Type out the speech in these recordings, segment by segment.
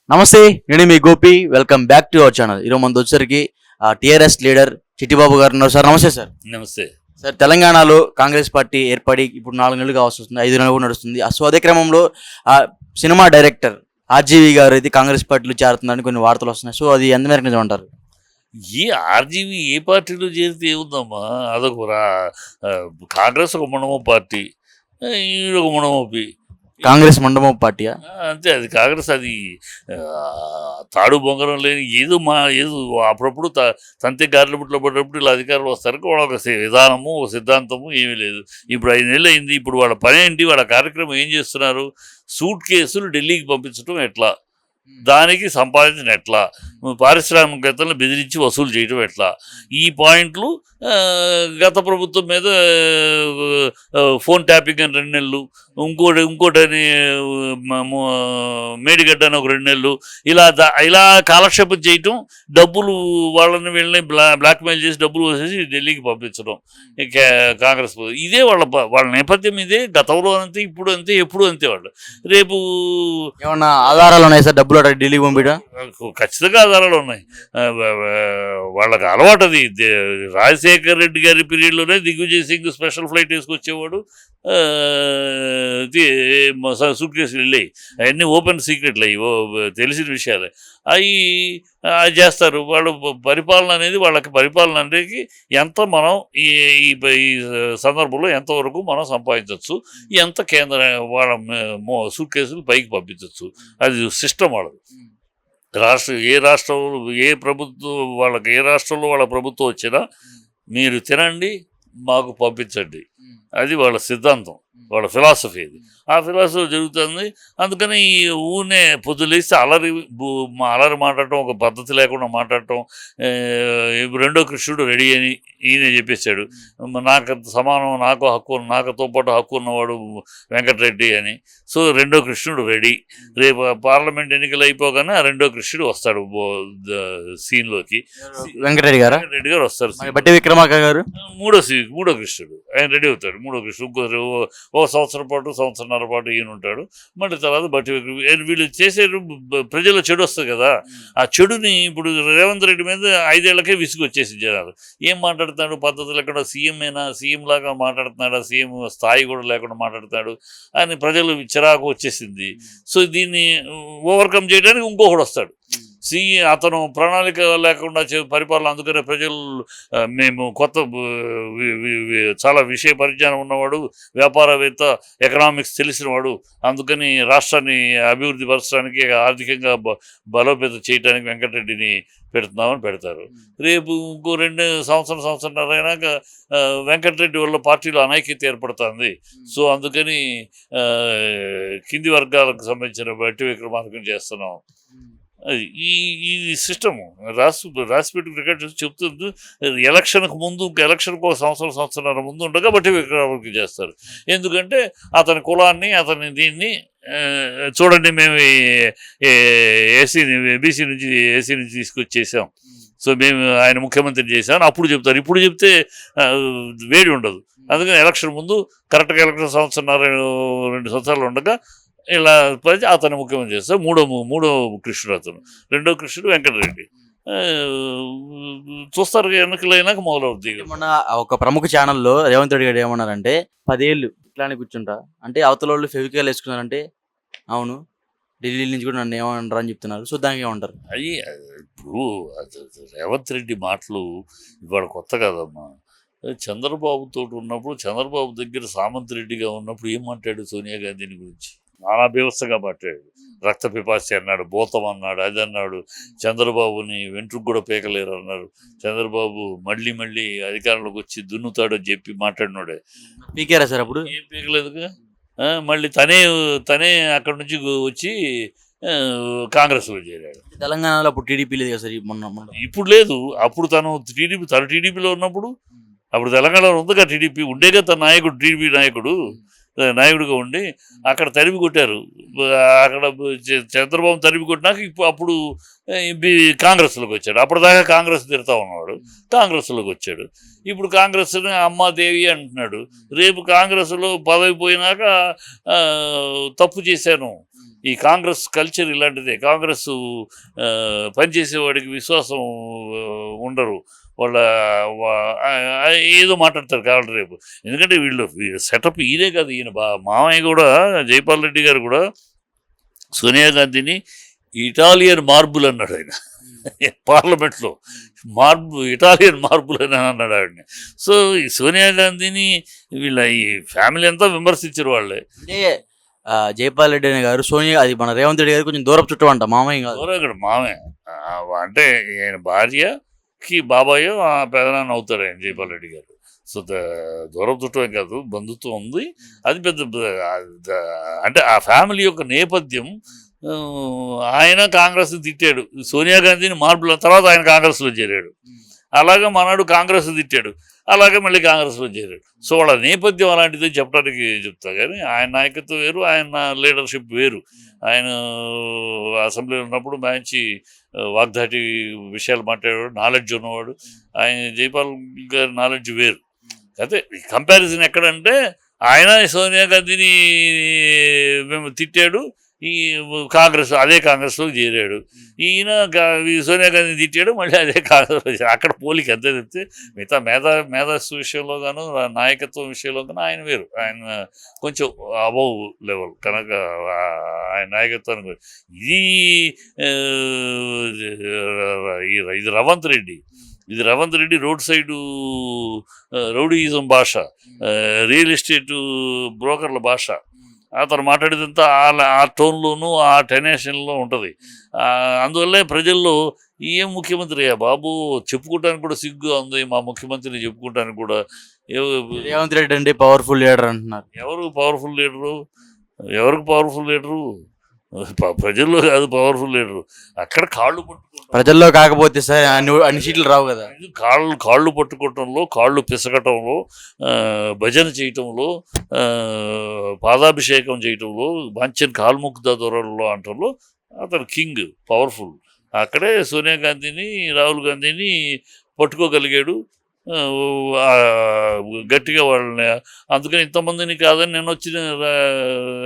నమస్తే, నేను మీ Gopi. Welcome back to our channel. ఈరోజు మన వచ్చరికి టీఆర్ఎస్ లీడర్ చిట్టిబాబు గారు ఉన్నారు. సార్ నమస్తే. సార్ నమస్తే సార్, తెలంగాణలో కాంగ్రెస్ పార్టీ ఏర్పడి ఇప్పుడు 4 నెలలు కావాల్సి వస్తుంది, 5 నెలలు కూడా నడుస్తుంది. అదే క్రమంలో సినిమా డైరెక్టర్ ఆర్జీవి గారు అయితే కాంగ్రెస్ పార్టీలో చేరుతుందని కొన్ని వార్తలు వస్తున్నాయి. సో అది ఎంత మేరకు నిజం అంటారు? ఈ ఆర్జీవి ఏ పార్టీలో చేరితే ఏముందమ్మా, అదొక కాంగ్రెస్ ఒక మునమ పార్టీ, ఈడొక మునమోపి. కాంగ్రెస్ మండపం పార్టీయా? అంతే, అది కాంగ్రెస్. అది తాడు బొంగరం లేని ఏదో అప్పుడప్పుడు తంతే గారెల బుట్లో పడ్డప్పుడు ఇలా అధికారులు వస్తారు. వాళ్ళ ఒక విధానము, ఒక సిద్ధాంతము ఏమీ లేదు. ఇప్పుడు 5 నెలలు అయింది. ఇప్పుడు వాళ్ళ పని ఏంటి, వాళ్ళ కార్యక్రమం ఏం చేస్తున్నారు? సూట్ కేసులు ఢిల్లీకి పంపించడం ఎట్లా, దానికి సంపాదించిన ఎట్లా, పారిశ్రామికవేత్తలను బెదిరించి వసూలు చేయడం ఎట్లా, ఈ పాయింట్లు గత ప్రభుత్వం మీద ఫోన్ ట్యాపింగ్ అని 2 నెలలు, ఇంకోటి అని మేడిగడ్డ అని ఒక 2 నెలలు, ఇలా కాలక్షేపం చేయటం, డబ్బులు వీళ్ళని బ్లాక్మెయిల్ చేసి డబ్బులు వేసేసి ఢిల్లీకి పంపించడం కాంగ్రెస్. ఇదే వాళ్ళ నేపథ్యం. ఇదే గతంలో అంతే, ఇప్పుడు అంతే, ఎప్పుడు అంతే. వాళ్ళు రేపు ఏమన్నా ఆధారాలు ఉన్నాయి సార్? డబ్బులు ఢిల్లీ పంపించడం ఖచ్చితంగా ఆధారాలు ఉన్నాయి. వాళ్ళకి అలవాటు అది. రాజశేఖర్ రెడ్డి గారి పీరియడ్లోనే దిగ్విజయ్ సింగ్ స్పెషల్ ఫ్లైట్ వేసుకొచ్చేవాడు. సూట్ కేసులు వెళ్ళాయి. అవన్నీ ఓపెన్ సీక్రెట్లు, అవి తెలిసిన విషయాలే. అవి చేస్తారు. వాళ్ళు పరిపాలన అనేది, వాళ్ళకి పరిపాలన అనేది ఎంత మనం ఈ సందర్భంలో ఎంతవరకు మనం సంపాదించవచ్చు, ఎంత కేంద్ర వాళ్ళ సూట్ కేసులు పైకి పంపించవచ్చు, అది సిస్టమ్ వాళ్ళది. ఏ రాష్ట్రంలో ఏ ప్రభుత్వం, వాళ్ళకి ఏ రాష్ట్రంలో వాళ్ళ ప్రభుత్వం వచ్చినా మీరు తినండి, మాకు పంపించండి, అది వాళ్ళ సిద్ధాంతం, వాళ్ళ ఫిలాసఫీ. అది ఆ ఫిలాసఫీ జరుగుతుంది. అందుకని ఈ ఊనే పొద్దులేస్తే అలరి మాట్లాడటం, ఒక పద్ధతి లేకుండా మాట్లాడటం. రెండో కృష్ణుడు రెడీ అని ఈయనే చెప్పేశాడు. నాకంత సమానం, నాకుతో పాటు హక్కు ఉన్నవాడు వెంకటరెడ్డి అని. సో రెండో కృష్ణుడు రెడీ. రేపు పార్లమెంట్ ఎన్నికలు అయిపోగానే ఆ రెండో కృష్ణుడు వస్తాడు సీన్లోకి. వెంకటరెడ్డి గారు వస్తారు. బట్టి విక్రమార్క గారు మూడో కృష్ణుడు ఆయన రెడీ అవుతాడు. మూడో కృష్ణుడు ఓ సంవత్సరం పాటు, సంవత్సరంన్నర పాటు ఈయన ఉంటాడు. మళ్ళీ తర్వాత బట్టి వీళ్ళు చేసే ప్రజల చెడు వస్తుంది కదా, ఆ చెడుని ఇప్పుడు రేవంత్ రెడ్డి మీద 5 ఏళ్లకే విసుగు వచ్చేసి జనాలు. ఏం మాట్లాడుతున్నాడు, పద్ధతి లేకుండా, సీఎం లాగా మాట్లాడుతున్నాడు, సీఎం స్థాయి కూడా లేకుండా మాట్లాడుతున్నాడు అని ప్రజలు చిరాకు వచ్చేసింది. సో దీన్ని ఓవర్కమ్ చేయడానికి ఇంకొకడు వస్తాడు. అతను ప్రణాళిక లేకుండా పరిపాలన. అందుకనే ప్రజలు మేము కొత్త చాలా విషయ పరిజ్ఞానం ఉన్నవాడు, వ్యాపారవేత్త, ఎకనామిక్స్ తెలిసినవాడు, అందుకని రాష్ట్రాన్ని అభివృద్ధి పరచడానికి, ఆర్థికంగా బలోపేతం చేయడానికి వెంకటరెడ్డిని పెడుతున్నామని పెడతారు. రేపు ఇంకో 2 సంవత్సరాలు అయినాక వెంకటరెడ్డి వల్ల పార్టీలో అనైక్యత ఏర్పడుతుంది. సో అందుకని కింది వర్గాలకు సంబంధించిన బట్టి విక్రమార్కం చేస్తున్నాం. అది ఈ సిస్టము రాసిపెట్టి రికార్డ్ చేసి చెప్తుంది. ఎలక్షన్కు ముందు, ఎలక్షన్కు ఒక సంవత్సరంన్నర ముందు ఉండగా బట్టి విక్రమార్కం చేస్తారు. ఎందుకంటే అతని కులాన్ని, అతని దీన్ని చూడండి, మేము బీసీ నుంచి ఏసీ నుంచి తీసుకొచ్చేసాం, సో మేము ఆయన ముఖ్యమంత్రి చేశాం అప్పుడు చెప్తారు. ఇప్పుడు చెప్తే వేడి ఉండదు. అందుకని ఎలక్షన్ ముందు కరెక్ట్గా ఎలక్షన్ 2 సంవత్సరాలు ఉండగా ఇలా అతను ముఖ్యమంత్రి చేస్తారు. మూడో కృష్ణుడు అతను. రెండో కృష్ణుడు వెంకటరెడ్డి. చూస్తారు ఎన్నికలైనాక మొదలవుతుంది. మొన్న ఒక ప్రముఖ ఛానల్లో రేవంత్ రెడ్డి గారు ఏమన్నారంటే 10 ఏళ్ళు ఇట్లానే కూర్చుంటా అంటే అవతల వాళ్ళు ఫెవికాల్ వేసుకున్నారంటే, అవును ఢిల్లీ నుంచి కూడా నన్ను ఏమన్నారు అని చెప్తున్నారు. సో దానికి ఏమంటారు? అది ఇప్పుడు రేవంత్ రెడ్డి మాటలు ఇవాళ కొత్త కాదమ్మా. చంద్రబాబుతో ఉన్నప్పుడు, చంద్రబాబు దగ్గర సామంత్ రెడ్డిగా ఉన్నప్పుడు ఏం మాట్లాడు సోనియా గాంధీని గురించి? నానా వ్యవస్థగా మాట్లాడాడు. రక్త పిపాసి అన్నాడు, భూతం అన్నాడు, అది అన్నాడు. చంద్రబాబుని వెంట్రుకు కూడా పీకలేరు అన్నారు. చంద్రబాబు మళ్ళీ అధికారంలోకి వచ్చి దున్నుతాడని చెప్పి మాట్లాడినాడే. పీకారా సార్? అప్పుడు ఏం పీకలేదుగా. మళ్ళీ తనే అక్కడి నుంచి వచ్చి కాంగ్రెస్లో చేరాడు. తెలంగాణలో అప్పుడు టీడీపీ లేదు కదా సార్? మొన్న ఇప్పుడు లేదు. అప్పుడు తను టీడీపీలో ఉన్నప్పుడు, అప్పుడు తెలంగాణలో ఉందిగా టీడీపీ, ఉండేగా తన నాయకుడు, టీడీపీ నాయకుడిగా ఉండి అక్కడ తరిమి కొట్టారు. అక్కడ చంద్రబాబు తరిమి కొట్టినాక అప్పుడు కాంగ్రెస్లోకి వచ్చాడు. అప్పటిదాకా కాంగ్రెస్ తిడతా ఉన్నవాడు, కాంగ్రెస్లోకి వచ్చాడు. ఇప్పుడు కాంగ్రెస్ని అమ్మాదేవి అంటున్నాడు. రేపు కాంగ్రెస్లో పదవి పోయినాక తప్పు చేశాను. ఈ కాంగ్రెస్ కల్చర్ ఇలాంటిదే. కాంగ్రెస్ పనిచేసేవాడికి విశ్వాసం ఉండరు. వాళ్ళ ఏదో మాట్లాడతారు కావాలి రేపు. ఎందుకంటే వీళ్ళు సెటప్ ఈయనే కాదు, ఈయన మామయ్య కూడా జైపాల్ రెడ్డి గారు కూడా సోనియా గాంధీని ఇటాలియన్ మార్బుల్ అన్నాడు ఆయన పార్లమెంట్లో. ఇటాలియన్ మార్బుల్ అని అన్నాడు ఆవిడని. సో ఈ సోనియా గాంధీని వీళ్ళ ఈ ఫ్యామిలీ అంతా విమర్శించారు వాళ్ళే. అంటే జైపాల్ రెడ్డి గారు సోనియా, అది మన రేవంత్ రెడ్డి గారు కొంచెం దూరపు చుట్టూ అంట, మామయ్య కాదు. దూరం మామయ్య అంటే ఆయన భార్యకి బాబాయ్ పెదనాన్న అవుతాడు ఆయన జైపాల్ రెడ్డి గారు. సో దూరపు చుట్టమే కాదు, బంధుత్వం ఉంది. అది పెద్ద అంటే ఆ ఫ్యామిలీ యొక్క నేపథ్యం. ఆయన కాంగ్రెస్ తిట్టాడు, సోనియా గాంధీని మార్పుల తర్వాత ఆయన కాంగ్రెస్లో చేరాడు. అలాగే మనాడు కాంగ్రెస్ తిట్టాడు, అలాగే మళ్ళీ కాంగ్రెస్లో చేరాడు. సో వాళ్ళ నేపథ్యం అలాంటిది చెప్పడానికి చెప్తా. కానీ ఆయన నాయకత్వం వేరు, ఆయన లీడర్షిప్ వేరు. ఆయన అసెంబ్లీలో ఉన్నప్పుడు మంచి వాగ్దాటి విషయాలు మాట్లాడేవాడు, నాలెడ్జ్ ఉన్నవాడు. ఆయన జైపాల్ గారి నాలెడ్జ్ వేరు. అయితే కంపారిజన్ ఎక్కడంటే ఆయన సోనియా గాంధీని మేము తిట్టాడు, ఈ కాంగ్రెస్ అదే కాంగ్రెస్లో చేరాడు. ఈయన సోనియా గాంధీ తిట్టాడు, మళ్ళీ అదే కాంగ్రెస్లో చేరాడు. అక్కడ పోలిక ఎంత చెప్తే మిగతా మేధస్సు విషయంలో గాను నాయకత్వం విషయంలో గాను ఆయన వేరు. ఆయన కొంచెం అబౌవ్ లెవెల్ కనుక ఆయన నాయకత్వానికి. ఇది Revanth Reddy road side rowdyism భాష, రియల్ ఎస్టేట్ బ్రోకర్ల భాష. అతను మాట్లాడేదంతా ఆ టోన్లోనూ ఆ టెనేషన్లో ఉంటుంది. అందువల్లే ప్రజల్లో ఏం ముఖ్యమంత్రి బాబు చెప్పుకోవటానికి కూడా సిగ్గుగా ఉంది. మా ముఖ్యమంత్రిని చెప్పుకోవటానికి కూడా రేవంత్ రెడ్డి అంటే పవర్ఫుల్ లీడర్ అంటున్నారు. ఎవరికి పవర్ఫుల్ లీడరు? ప్రజల్లో కాదు పవర్ఫుల్ లీడరు. అక్కడ కాళ్ళు పట్టుకుంటారు. ప్రజల్లో కాకపోతే సార్ అన్ని సీట్లు రావు కదా. కాళ్ళు పట్టుకోవటంలో, కాళ్ళు పిసకటంలో, భజన చేయటంలో, పాదాభిషేకం చేయటంలో, మంచి కాల్ముక్త దూరంలో అంటంలో అతను కింగ్, పవర్ఫుల్. అక్కడే సోనియా గాంధీని, రాహుల్ గాంధీని పట్టుకోగలిగాడు గట్టిగా వాళ్ళని. అందుకని ఇంతమందిని కాదని నేను వచ్చిన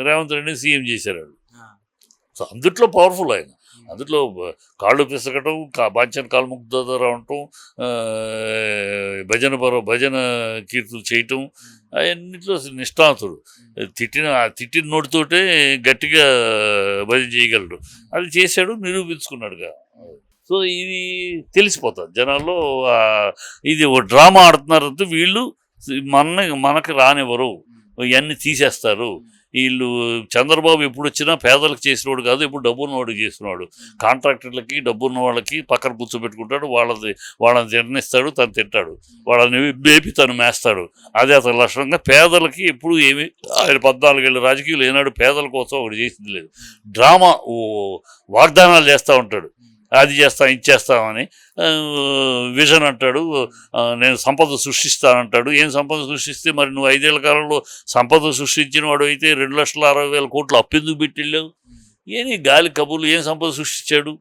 రేవంత్ రెడ్డిని సీఎం చేశారు. సో అందుట్లో పవర్ఫుల్ ఆయన. అందులో కాళ్ళు పిసకటం, బాంఛన్ కాల్ముక్త ఉండటం, భజన కీర్తులు చేయటం, అవన్నిట్లో నిష్ఠాతుడు. తిట్టిన నోటితోటే గట్టిగా భజన చేయగలడు. అది చేశాడు, నిరూపించుకున్నాడుగా. సో ఇది తెలిసిపోతుంది జనాల్లో. ఇది ఓ డ్రామా ఆడుతున్నారంటే వీళ్ళు మనకి రానివ్వరు, ఇవన్నీ తీసేస్తారు. వీళ్ళు చంద్రబాబు ఎప్పుడు వచ్చినా పేదలకు చేసినవాడు కాదు, ఇప్పుడు డబ్బున్నవాడికి చేసినవాడు. కాంట్రాక్టర్లకి, డబ్బున్న వాళ్ళకి పక్కన కూర్చోబెట్టుకుంటాడు, వాళ్ళని నిర్ణయిస్తాడు, తను తింటాడు, వాళ్ళని మేపి తను మేస్తాడు. అదే అతని లక్షణంగా పేదలకి ఎప్పుడు ఏమి ఆయన 14 ఏళ్ళ రాజకీయాలు ఏనాడు పేదల కోసం ఒకటి చేసింది లేదు. డ్రామా వాగ్దానాలు చేస్తూ ఉంటాడు, అది చేస్తాం ఇది చేస్తామని. విజన్ అంటాడు, నేను సంపద సృష్టిస్తానంటాడు. ఏం సంపద సృష్టిస్తే మరి నువ్వు 5 ఏళ్ల కాలంలో సంపద సృష్టించిన వాడు అయితే 2,60,000 కోట్లు అప్పెందుకు పెట్టిళ్ళావు? ఏని గాలి కబుర్లు. ఏం సంపద సృష్టించాడు?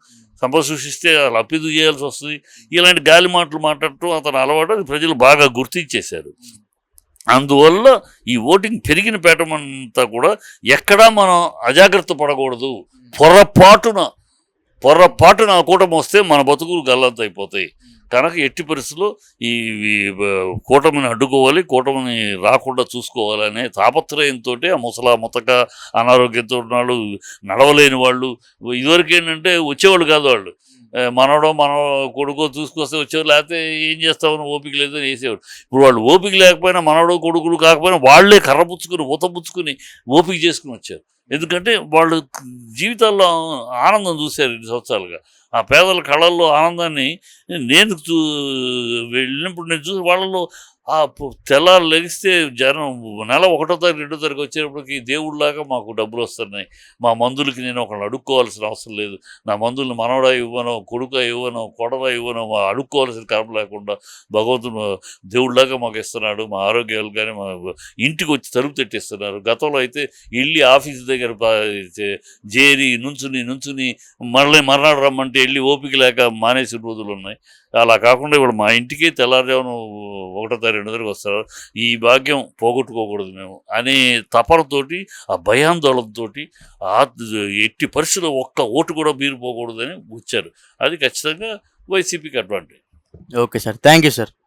సంపద సృష్టిస్తే వాళ్ళు అప్పెందుకు చేయాల్సి వస్తుంది? ఇలాంటి గాలి మాటలు మాట్లాడటం అతను అలవాటు. అది ప్రజలు బాగా గుర్తించేశారు. అందువల్ల ఈ ఓటింగ్ పెరిగిన పేటమంతా కూడా ఎక్కడా మనం అజాగ్రత్త పడకూడదు. పొర్రపాటున కూటమి వస్తే మన బతుకులు గల్లంత అయిపోతాయి. కనుక ఎట్టి పరిస్థితుల్లో ఈ కూటమిని అడ్డుకోవాలి, కూటమిని రాకుండా చూసుకోవాలనే తాపత్రయంతో ఆ ముతక అనారోగ్యంతో ఉన్నవాళ్ళు, నడవలేని వాళ్ళు, ఇదివరకు ఏంటంటే వచ్చేవాళ్ళు కాదు. వాళ్ళు మన కొడుకో చూసుకొస్తే వచ్చేవారు, లేకపోతే ఏం చేస్తామని ఓపిక లేదని వేసేవాడు. ఇప్పుడు వాళ్ళు ఓపిక లేకపోయినా, మనవడో కొడుకులు కాకపోయినా వాళ్ళే కర్ర పుచ్చుకుని ఊతపుచ్చుకుని ఓపిక చేసుకుని వచ్చారు. ఎందుకంటే వాళ్ళు జీవితాల్లో ఆనందం చూశారు 2 సంవత్సరాలుగా. ఆ పేదల కళల్లో ఆనందాన్ని నేను వెళ్ళినప్పుడు నేను చూసి వాళ్ళలో తెల్లారు లెగిస్తే జనం నెల 1వ తారీఖు 2వ తారీఖు వచ్చేటప్పటికి దేవుళ్ళలాగా మాకు డబ్బులు వస్తున్నాయి, మా మందులకి నేను ఒకళ్ళు అడుక్కోవాల్సిన అవసరం లేదు, నా మందుల్ని మనవడా ఇవ్వను, కొడుక ఇవ్వను, కొడవ ఇవ్వను, అడుక్కోవాల్సిన కర్మ లేకుండా భగవంతుడు దేవుళ్ళలాగా మాకు ఇస్తున్నాడు, మా ఆరోగ్యాలు కానీ మా ఇంటికి వచ్చి తలుపు తట్టిస్తున్నారు. గతంలో అయితే వెళ్ళి ఆఫీస్ దగ్గర చేరి నుంచుని మళ్ళీ మర్నాడు రమ్మంటే వెళ్ళి ఓపిక లేక మానేసిన రోజులు ఉన్నాయి. అలా కాకుండా ఇప్పుడు మా ఇంటికి తెల్లారుజామున 1వ తారీఖు 2వ తారీఖు వస్తారు. ఈ భాగ్యం పోగొట్టుకోకూడదు మేము అనే తపనతోటి, ఆ భయాందోళనతోటి ఎట్టి పరిస్థితుల్లో ఒక్క ఓటు కూడా బీరిపోకూడదని వచ్చారు. అది ఖచ్చితంగా వైసీపీకి advantage. Okay sir, thank you sir.